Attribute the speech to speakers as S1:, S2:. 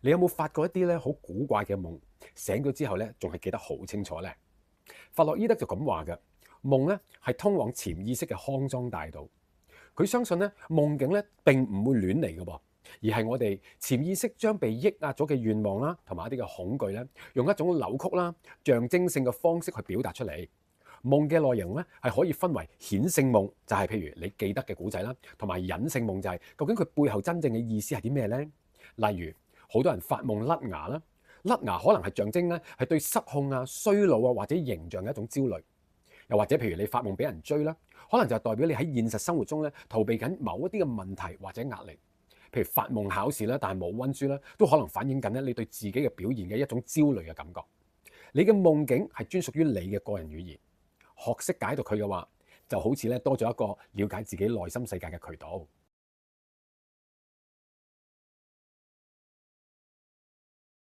S1: 你有冇發過一啲咧好古怪嘅夢？醒咗之後咧，仲係記得好清楚呢？弗洛伊德就咁話嘅，夢咧係通往潛意識嘅康莊大道。佢相信咧夢境咧並唔會亂嚟嘅噃，而係我哋潛意識將被抑壓咗嘅願望啦，同埋一啲嘅恐懼咧，用一種扭曲啦、象徵性嘅方式去表達出嚟。夢嘅內容咧係可以分為顯性夢，就係譬如你記得嘅古仔啦，同埋隱性夢就係究竟佢背後真正嘅意思係啲咩呢？例如好多人發夢甩牙啦，甩牙可能係象徵咧係對失控啊、衰老啊或者形象嘅一種焦慮。又或者譬如你發夢俾人追啦，可能就係代表你喺現實生活中咧逃避緊某一啲嘅問題或者壓力。譬如發夢考試啦，但係冇溫書啦，都可能反映緊咧你對自己嘅表現嘅一種焦慮嘅感覺。你嘅夢境係專屬於你嘅個人語言，學識解讀佢嘅話，就好似咧多咗一個了解自己內心世界嘅渠道。